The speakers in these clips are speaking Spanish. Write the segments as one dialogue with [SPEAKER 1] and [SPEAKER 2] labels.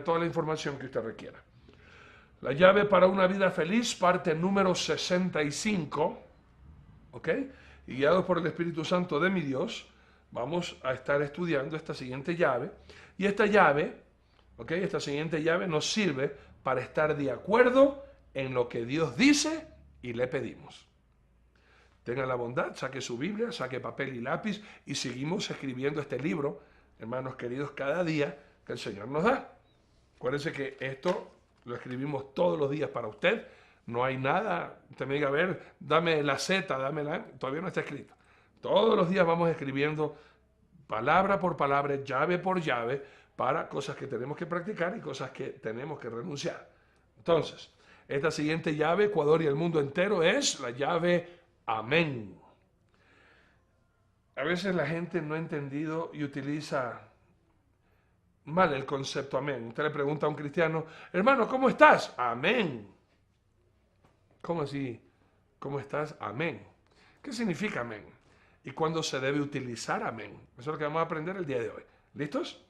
[SPEAKER 1] toda la información que usted requiera. La llave para una vida feliz, parte número 65, ¿ok? Y guiados por el Espíritu Santo de mi Dios, vamos a estar estudiando esta siguiente llave. Y esta llave, ¿ok? Esta siguiente llave nos sirve para estar de acuerdo en lo que Dios dice y le pedimos. Tenga la bondad, saque su Biblia, saque papel y lápiz y seguimos escribiendo este libro, hermanos queridos, cada día que el Señor nos da. Acuérdense que esto lo escribimos todos los días para usted. No hay nada, usted me diga, a ver, dame la Z, dame la... Todavía no está escrito. Todos los días vamos escribiendo palabra por palabra, llave por llave, para cosas que tenemos que practicar y cosas que tenemos que renunciar. Entonces, esta siguiente llave, Ecuador y el mundo entero, es la llave amén. A veces la gente no ha entendido y utiliza mal el concepto amén. Usted le pregunta a un cristiano, hermano, ¿cómo estás? Amén. ¿Cómo así? ¿Cómo estás? Amén. ¿Qué significa amén? ¿Y cuándo se debe utilizar amén? Eso es lo que vamos a aprender el día de hoy. ¿Listos?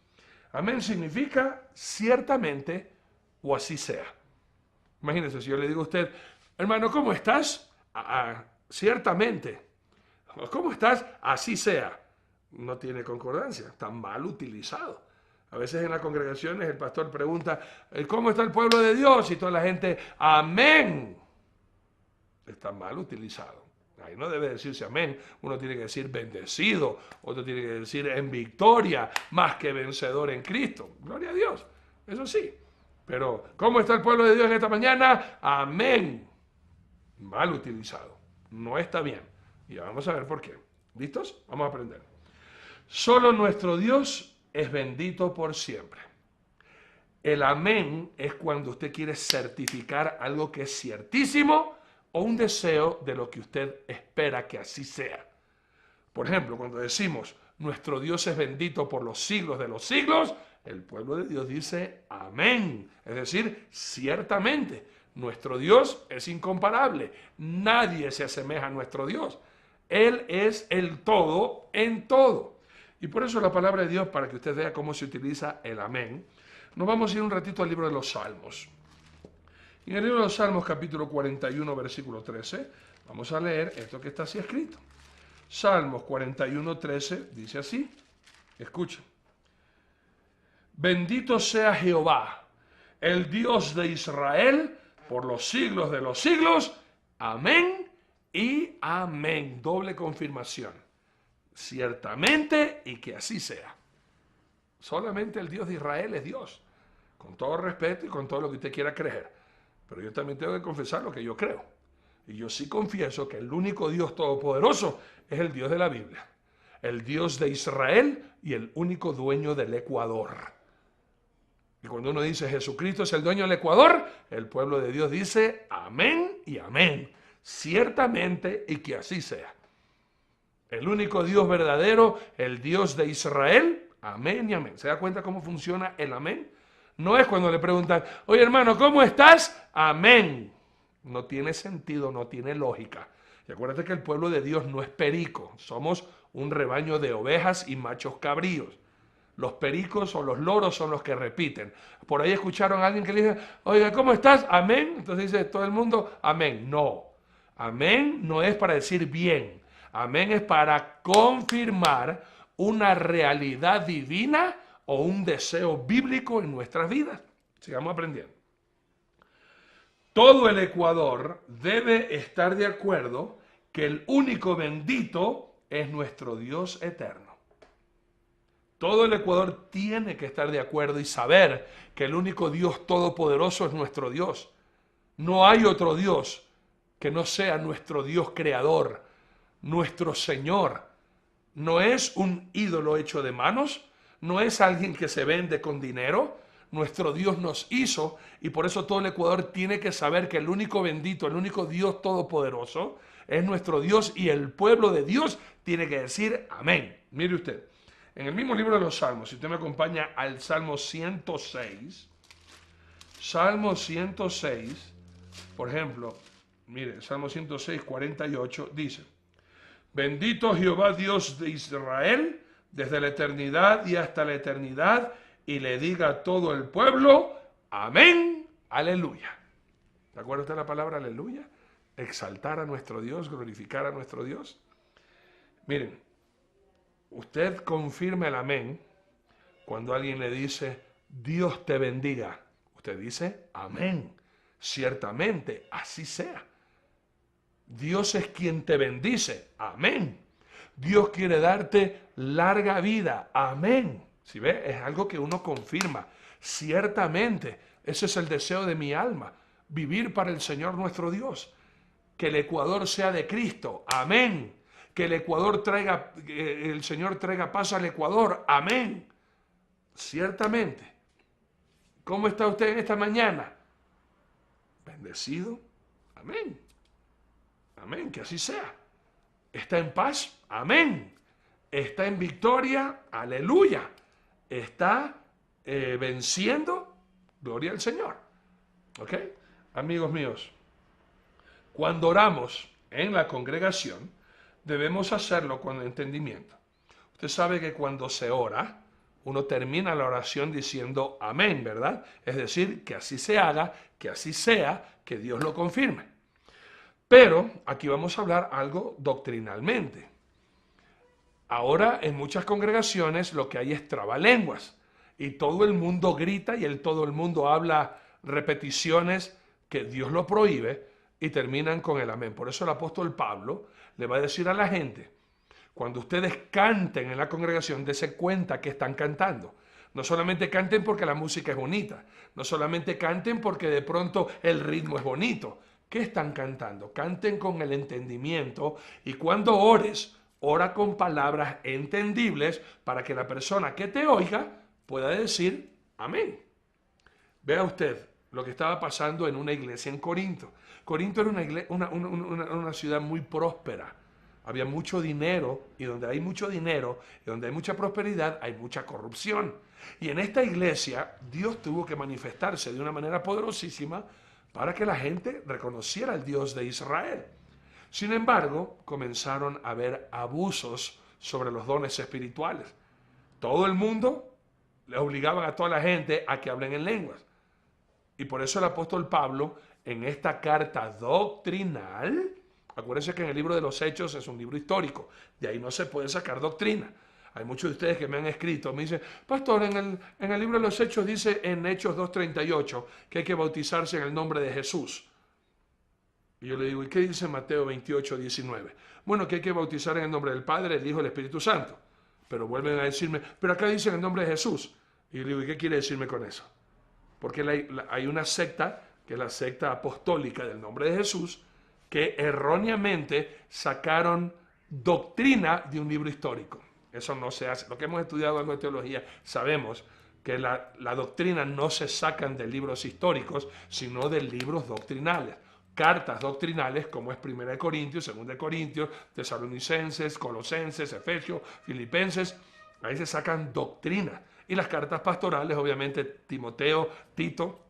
[SPEAKER 1] Amén significa ciertamente o así sea. Imagínense, si yo le digo a usted, hermano, ¿cómo estás? Ciertamente. ¿Cómo estás? Así sea. No tiene concordancia, está mal utilizado. A veces en las congregaciones el pastor pregunta, ¿cómo está el pueblo de Dios? Y toda la gente, amén. Está mal utilizado. Ahí no debe decirse amén. Uno tiene que decir bendecido, otro tiene que decir en victoria, más que vencedor en Cristo. Gloria a Dios. Eso sí. Pero, ¿cómo está el pueblo de Dios en esta mañana? Amén. Mal utilizado. No está bien. Y ya vamos a ver por qué. ¿Listos? Vamos a aprender. Solo nuestro Dios es bendito por siempre. El amén es cuando usted quiere certificar algo que es ciertísimo o un deseo de lo que usted espera que así sea. Por ejemplo, cuando decimos, nuestro Dios es bendito por los siglos de los siglos, el pueblo de Dios dice amén. Es decir, ciertamente, nuestro Dios es incomparable. Nadie se asemeja a nuestro Dios. Él es el todo en todo. Y por eso la palabra de Dios, para que usted vea cómo se utiliza el amén, nos vamos a ir un ratito al libro de los Salmos. Y en el libro de los Salmos, capítulo 41, versículo 13, vamos a leer esto que está así escrito. Salmos 41, 13, dice así, escuchen. Bendito sea Jehová, el Dios de Israel, por los siglos de los siglos. Amén y amén. Doble confirmación. Ciertamente y que así sea. Solamente el Dios de Israel es Dios. Con todo respeto y con todo lo que usted quiera creer. Pero yo también tengo que confesar lo que yo creo. Y yo sí confieso que el único Dios todopoderoso es el Dios de la Biblia. El Dios de Israel y el único dueño del Ecuador. Y cuando uno dice Jesucristo es el dueño del Ecuador, el pueblo de Dios dice amén y amén. Ciertamente y que así sea. El único Dios verdadero, el Dios de Israel, amén y amén. ¿Se da cuenta cómo funciona el amén? No es cuando le preguntan, oye hermano, ¿cómo estás? Amén. No tiene sentido, no tiene lógica. Y acuérdate que el pueblo de Dios no es perico. Somos un rebaño de ovejas y machos cabríos. Los pericos o los loros son los que repiten. Por ahí escucharon a alguien que le dice, oiga, ¿cómo estás? Amén. Entonces dice todo el mundo, amén. No. Amén no es para decir bien. Amén es para confirmar una realidad divina o un deseo bíblico en nuestras vidas. Sigamos aprendiendo. Todo el Ecuador debe estar de acuerdo que el único bendito es nuestro Dios eterno. Todo el Ecuador tiene que estar de acuerdo y saber que el único Dios todopoderoso es nuestro Dios. No hay otro Dios que no sea nuestro Dios creador, nuestro Señor. No es un ídolo hecho de manos, no es alguien que se vende con dinero. Nuestro Dios nos hizo y por eso todo el Ecuador tiene que saber que el único bendito, el único Dios todopoderoso es nuestro Dios y el pueblo de Dios tiene que decir amén. Mire usted, en el mismo libro de los Salmos, si usted me acompaña al Salmo 106, por ejemplo, mire, Salmo 106, 48, dice, bendito Jehová Dios de Israel, desde la eternidad y hasta la eternidad, y le diga a todo el pueblo, amén, aleluya. ¿Se acuerda usted de la palabra aleluya? Exaltar a nuestro Dios, glorificar a nuestro Dios. Miren, usted confirma el amén cuando alguien le dice, Dios te bendiga. Usted dice, amén. Ciertamente, así sea. Dios es quien te bendice. Amén. Dios quiere darte larga vida. Amén. ¿Sí ve? Es algo que uno confirma. Ciertamente, ese es el deseo de mi alma. Vivir para el Señor nuestro Dios. Que el Ecuador sea de Cristo. Amén. Que el Ecuador traiga, el Señor traiga paz al Ecuador. Amén. Ciertamente. ¿Cómo está usted en esta mañana? Bendecido. Amén. Amén. Que así sea. ¿Está en paz? Amén. ¿Está en victoria? Aleluya. ¿Está venciendo? Gloria al Señor. ¿Ok? Amigos míos, cuando oramos en la congregación, debemos hacerlo con entendimiento. Usted sabe que cuando se ora, uno termina la oración diciendo amén, ¿verdad? Es decir, que así se haga, que así sea, que Dios lo confirme. Pero aquí vamos a hablar algo doctrinalmente. Ahora en muchas congregaciones lo que hay es trabalenguas y todo el mundo grita y todo el mundo habla repeticiones que Dios lo prohíbe y terminan con el amén. Por eso el apóstol Pablo le va a decir a la gente, cuando ustedes canten en la congregación, dense cuenta que están cantando. No solamente canten porque la música es bonita, no solamente canten porque de pronto el ritmo es bonito. ¿Qué están cantando? Canten con el entendimiento y cuando ores, ora con palabras entendibles para que la persona que te oiga pueda decir amén. Vea usted lo que estaba pasando en una iglesia en Corinto. Corinto era una ciudad muy próspera. Había mucho dinero y donde hay mucho dinero y donde hay mucha prosperidad hay mucha corrupción. Y en esta iglesia Dios tuvo que manifestarse de una manera poderosísima para que la gente reconociera al Dios de Israel. Sin embargo, comenzaron a haber abusos sobre los dones espirituales. Todo el mundo le obligaban a toda la gente a que hablen en lenguas. Y por eso el apóstol Pablo, en esta carta doctrinal, acuérdense que en el libro de los Hechos es un libro histórico, de ahí no se puede sacar doctrina. Hay muchos de ustedes que me han escrito, me dicen, pastor, en el libro de los Hechos dice en Hechos 2:38 que hay que bautizarse en el nombre de Jesús. Y yo le digo, ¿y qué dice Mateo 28:19? Bueno, que hay que bautizar en el nombre del Padre, el Hijo y el Espíritu Santo. Pero vuelven a decirme, pero acá dice en el nombre de Jesús. Y yo le digo, ¿y qué quiere decirme con eso? Porque hay una secta, que es la secta apostólica del nombre de Jesús, que erróneamente sacaron doctrina de un libro histórico. Eso no se hace. Lo que hemos estudiado algo de teología, sabemos que la doctrina no se sacan de libros históricos, sino de libros doctrinales. Cartas doctrinales como es 1 Corintios, 2 Corintios, Tesalonicenses, Colosenses, Efesios, Filipenses, ahí se sacan doctrinas. Y las cartas pastorales, obviamente, Timoteo, Tito,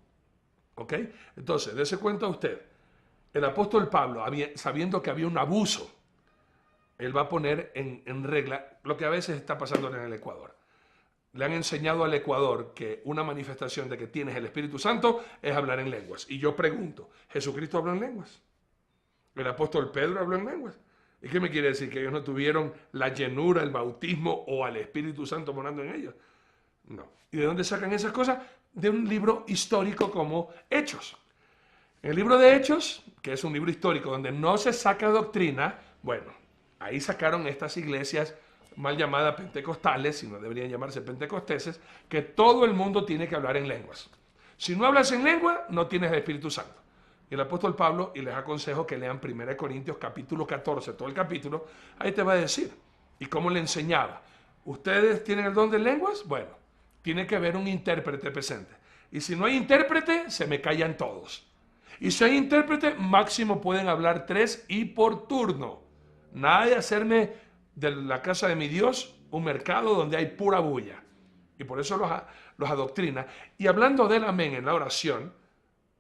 [SPEAKER 1] ¿ok? Entonces, dése cuenta usted, el apóstol Pablo, sabiendo que había un abuso, él va a poner en regla lo que a veces está pasando en el Ecuador. Le han enseñado al Ecuador que una manifestación de que tienes el Espíritu Santo es hablar en lenguas. Y yo pregunto, ¿Jesucristo habló en lenguas? ¿El apóstol Pedro habló en lenguas? ¿Y qué me quiere decir? ¿Que ellos no tuvieron la llenura, el bautismo o al Espíritu Santo morando en ellos? No. ¿Y de dónde sacan esas cosas? De un libro histórico como Hechos. En el libro de Hechos, que es un libro histórico donde no se saca doctrina, bueno, ahí sacaron estas iglesias mal llamadas pentecostales, si no deberían llamarse pentecosteses, que todo el mundo tiene que hablar en lenguas. Si no hablas en lengua, no tienes el Espíritu Santo. Y el apóstol Pablo, y les aconsejo que lean 1 Corintios capítulo 14, todo el capítulo, ahí te va a decir. ¿Y cómo le enseñaba? ¿Ustedes tienen el don de lenguas? Bueno, tiene que haber un intérprete presente. Y si no hay intérprete, se me callan todos. Y si hay intérprete, máximo pueden hablar 3 y por turno. Nada de hacerme de la casa de mi Dios un mercado donde hay pura bulla. Y por eso los adoctrina. Y hablando del amén en la oración,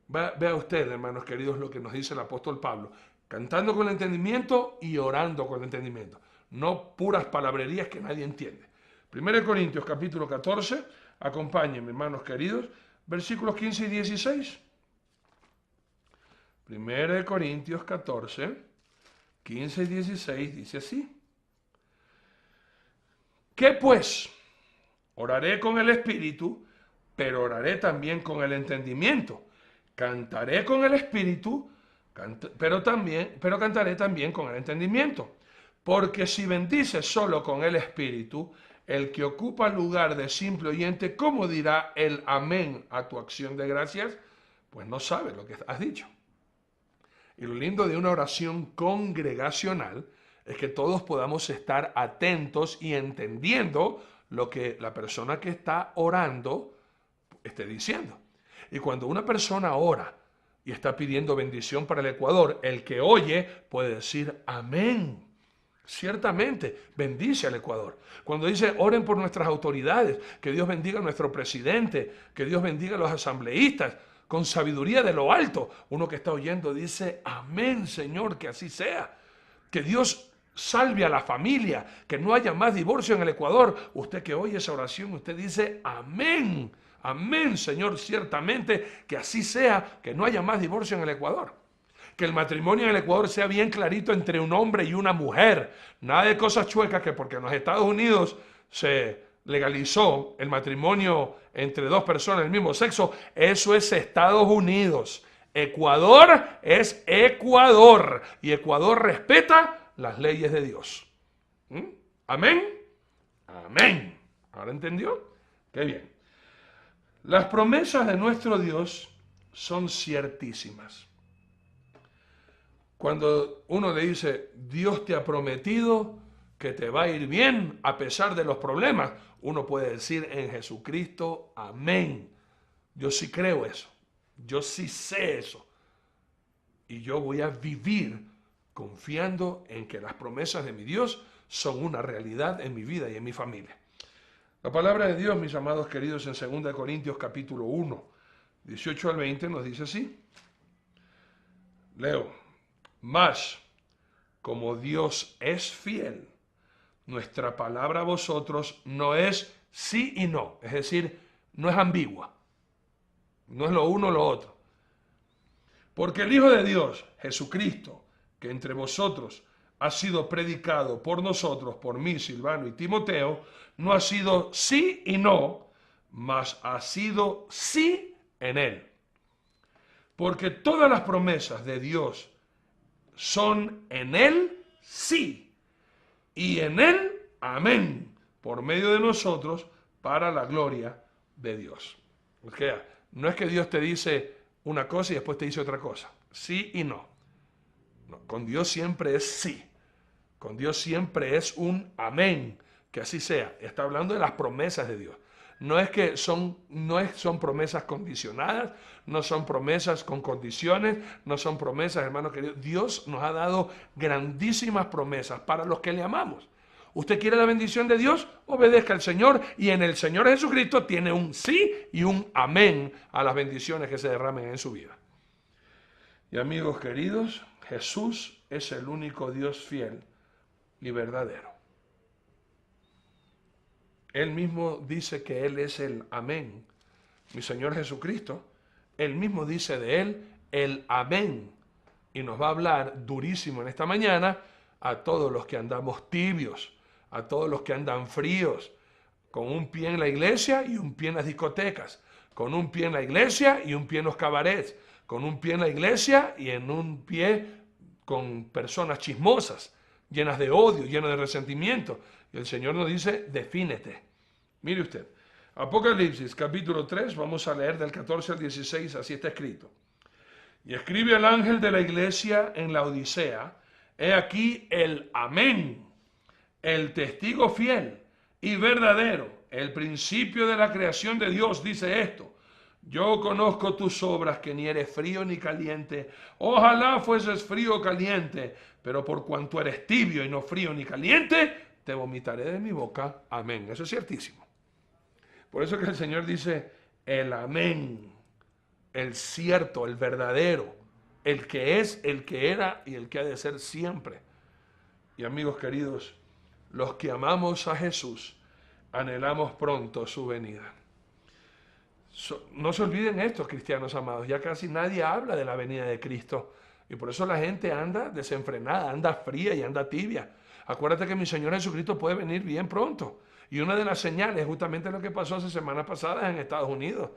[SPEAKER 1] vea usted, hermanos queridos, lo que nos dice el apóstol Pablo. Cantando con entendimiento y orando con entendimiento. No puras palabrerías que nadie entiende. 1 Corintios capítulo 14, Acompáñenme, hermanos queridos, versículos 15 y 16. 1 Corintios 14, 15 y 16 dice así. ¿Qué pues? Oraré con el espíritu, pero oraré también con el entendimiento. Cantaré con el espíritu, pero cantaré también con el entendimiento. Porque si bendices solo con el espíritu, el que ocupa el lugar de simple oyente, ¿cómo dirá el amén a tu acción de gracias? Pues no sabe lo que has dicho. Y lo lindo de una oración congregacional es que todos podamos estar atentos y entendiendo lo que la persona que está orando esté diciendo. Y cuando una persona ora y está pidiendo bendición para el Ecuador, el que oye puede decir amén. Ciertamente, bendice al Ecuador. Cuando dice oren por nuestras autoridades, que Dios bendiga a nuestro presidente, que Dios bendiga a los asambleístas, con sabiduría de lo alto, uno que está oyendo dice amén, Señor, que así sea. Que Dios salve a la familia, que no haya más divorcio en el Ecuador. Usted que oye esa oración, usted dice amén. Amén, Señor, ciertamente que así sea, que no haya más divorcio en el Ecuador. Que el matrimonio en el Ecuador sea bien clarito entre un hombre y una mujer. Nada de cosas chuecas que porque en los Estados Unidos se legalizó el matrimonio entre dos personas del mismo sexo. Eso es Estados Unidos. Ecuador es Ecuador. Y Ecuador respeta las leyes de Dios. ¿Amén? Amén. ¿Ahora entendió? Qué bien. Las promesas de nuestro Dios son ciertísimas. Cuando uno le dice, Dios te ha prometido que te va a ir bien a pesar de los problemas, uno puede decir en Jesucristo, amén. Yo sí creo eso. Yo sí sé eso. Y yo voy a vivir confiando en que las promesas de mi Dios son una realidad en mi vida y en mi familia. La palabra de Dios, mis amados queridos, en 2 Corintios capítulo 1, 18 al 20 nos dice así. Leo. Mas, como Dios es fiel, nuestra palabra a vosotros no es sí y no. Es decir, no es ambigua. No es lo uno o lo otro. Porque el Hijo de Dios, Jesucristo, que entre vosotros ha sido predicado por nosotros, por mí, Silvano y Timoteo, no ha sido sí y no, mas ha sido sí en él. Porque todas las promesas de Dios son en él sí y en él amén, por medio de nosotros para la gloria de Dios. O sea, no es que Dios te dice una cosa y después te dice otra cosa, sí y no. No, con Dios siempre es sí, con Dios siempre es un amén, que así sea. Está hablando de las promesas de Dios. No son promesas condicionadas, no son promesas con condiciones, no son promesas, hermanos queridos. Dios nos ha dado grandísimas promesas para los que le amamos. ¿Usted quiere la bendición de Dios? Obedezca al Señor y en el Señor Jesucristo tiene un sí y un amén a las bendiciones que se derramen en su vida. Y amigos queridos, Jesús es el único Dios fiel y verdadero. Él mismo dice que Él es el amén. Mi Señor Jesucristo, Él mismo dice de Él el amén. Y nos va a hablar durísimo en esta mañana a todos los que andamos tibios, a todos los que andan fríos, con un pie en la iglesia y un pie en las discotecas, con un pie en la iglesia y un pie en los cabarets, con un pie en la iglesia y en un pie con personas chismosas, llenas de odio, llenas de resentimiento. Y el Señor nos dice, defínete. Mire usted, Apocalipsis capítulo 3, vamos a leer del 14 al 16, así está escrito. Y escribe al ángel de la iglesia en la Odisea, he aquí el amén, el testigo fiel y verdadero, el principio de la creación de Dios, dice esto. Yo conozco tus obras, que ni eres frío ni caliente. Ojalá fueses frío o caliente, pero por cuanto eres tibio y no frío ni caliente, te vomitaré de mi boca. Amén. Eso es ciertísimo. Por eso que el Señor dice, el amén, el cierto, el verdadero, el que es, el que era y el que ha de ser siempre. Y amigos queridos, los que amamos a Jesús, anhelamos pronto su venida. No se olviden esto, cristianos amados, ya casi nadie habla de la venida de Cristo. Y por eso la gente anda desenfrenada, anda fría y anda tibia. Acuérdate que mi Señor Jesucristo puede venir bien pronto. Y una de las señales es justamente lo que pasó hace semanas pasadas en Estados Unidos.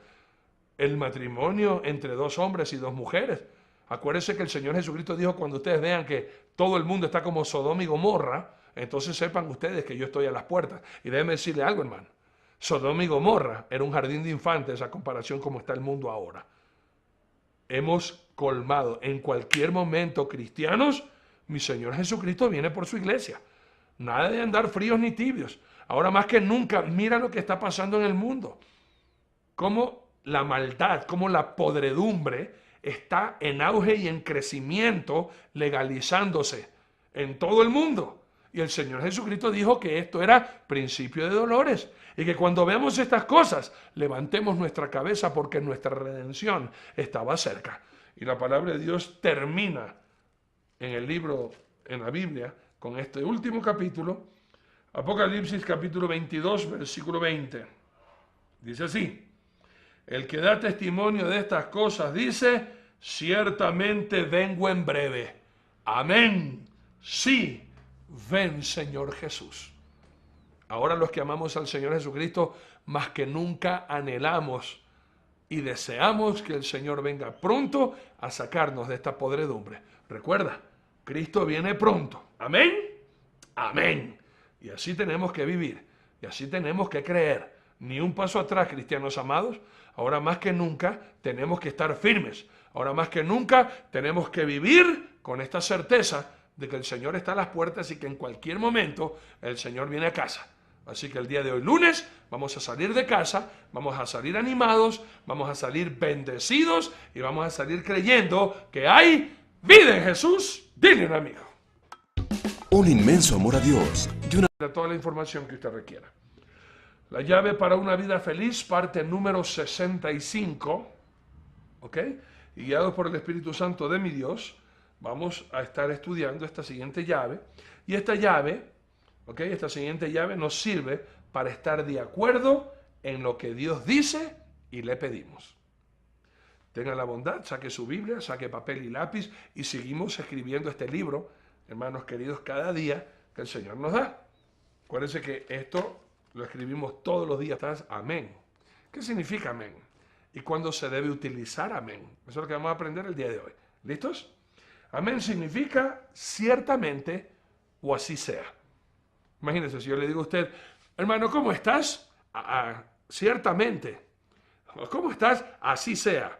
[SPEAKER 1] El matrimonio entre dos hombres y dos mujeres. Acuérdense que el Señor Jesucristo dijo, cuando ustedes vean que todo el mundo está como Sodoma y Gomorra, entonces sepan ustedes que yo estoy a las puertas. Y déjenme decirle algo, hermano. Sodoma y Gomorra era un jardín de infantes a comparación como está el mundo ahora. Hemos colmado. En cualquier momento, cristianos, mi Señor Jesucristo viene por su iglesia. Nada de andar fríos ni tibios. Ahora más que nunca, mira lo que está pasando en el mundo. Cómo la maldad, cómo la podredumbre está en auge y en crecimiento, legalizándose en todo el mundo. Y el Señor Jesucristo dijo que esto era principio de dolores. Y que cuando veamos estas cosas, levantemos nuestra cabeza porque nuestra redención estaba cerca. Y la palabra de Dios termina en el libro, en la Biblia, con este último capítulo, Apocalipsis capítulo 22, versículo 20. Dice así: el que da testimonio de estas cosas dice, ciertamente vengo en breve. Amén. Sí, ven Señor Jesús. Ahora los que amamos al Señor Jesucristo, más que nunca anhelamos y deseamos que el Señor venga pronto a sacarnos de esta podredumbre. Recuerda, Cristo viene pronto. Amén. Amén. Y así tenemos que vivir. Y así tenemos que creer. Ni un paso atrás, cristianos amados. Ahora más que nunca tenemos que estar firmes. Ahora más que nunca tenemos que vivir con esta certeza de que el Señor está a las puertas y que en cualquier momento el Señor viene a casa. Así que el día de hoy, lunes, vamos a salir de casa, vamos a salir animados, vamos a salir bendecidos y vamos a salir creyendo que hay vida en Jesús. Dile a un amigo.
[SPEAKER 2] Un inmenso amor a Dios y una...
[SPEAKER 1] Toda la información que usted requiera. La llave para una vida feliz, parte número 65, ¿ok? Y guiados por el Espíritu Santo de mi Dios, vamos a estar estudiando esta siguiente llave. Y esta llave, ¿ok? Esta siguiente llave nos sirve para estar de acuerdo en lo que Dios dice y le pedimos. Tenga la bondad, saque su Biblia, saque papel y lápiz y seguimos escribiendo este libro, hermanos queridos, cada día que el Señor nos da. Acuérdense que esto lo escribimos todos los días. Amén. ¿Qué significa amén? ¿Y cuándo se debe utilizar amén? Eso es lo que vamos a aprender el día de hoy. ¿Listos? Amén significa ciertamente o así sea. Imagínense, si yo le digo a usted, hermano, ¿cómo estás? Ciertamente. ¿Cómo estás? Así sea.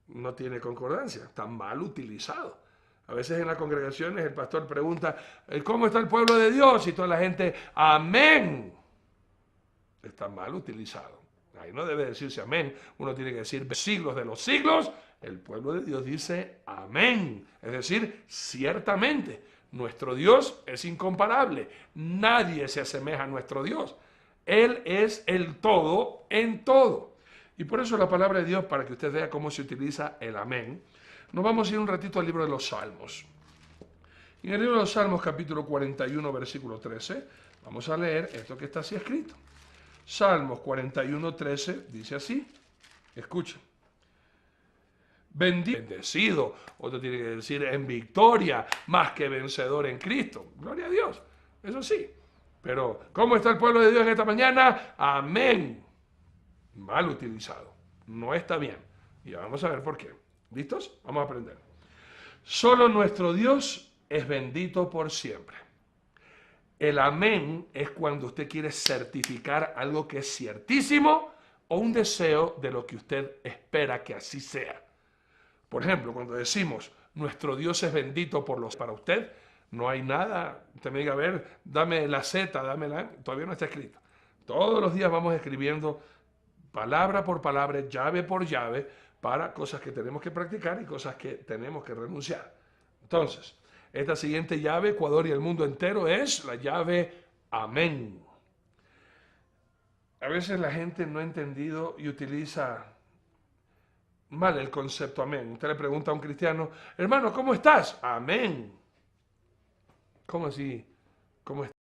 [SPEAKER 1] No tiene concordancia, está mal utilizado. A veces en las congregaciones el pastor pregunta, ¿cómo está el pueblo de Dios? Y toda la gente, amén. Está mal utilizado. Ahí no debe decirse amén. Uno tiene que decir, siglos de los siglos, el pueblo de Dios dice amén. Es decir, ciertamente, nuestro Dios es incomparable. Nadie se asemeja a nuestro Dios. Él es el todo en todo. Y por eso la palabra de Dios, para que usted vea cómo se utiliza el amén, nos vamos a ir un ratito al libro de los Salmos. En el libro de los Salmos, capítulo 41, versículo 13, vamos a leer esto que está así escrito. Salmos 41, 13, dice así, escuchen. Bendecido, otro tiene que decir en victoria, más que vencedor en Cristo. Gloria a Dios, eso sí. Pero, ¿cómo está el pueblo de Dios en esta mañana? Amén. Mal utilizado, no está bien. Y vamos a ver por qué. ¿Listos? Vamos a aprender. Solo nuestro Dios es bendito por siempre. El amén es cuando usted quiere certificar algo que es ciertísimo o un deseo de lo que usted espera que así sea. Por ejemplo, cuando decimos, nuestro Dios es bendito por los... Para usted, no hay nada. Usted me diga, a ver, dame la Z, dame la... Todavía no está escrito. Todos los días vamos escribiendo palabra por palabra, llave por llave, para cosas que tenemos que practicar y cosas que tenemos que renunciar. Entonces, esta siguiente llave, Ecuador y el mundo entero, es la llave amén. A veces la gente no ha entendido y utiliza mal el concepto amén. Usted le pregunta a un cristiano, hermano, ¿cómo estás? Amén. ¿Cómo así? ¿Cómo estás?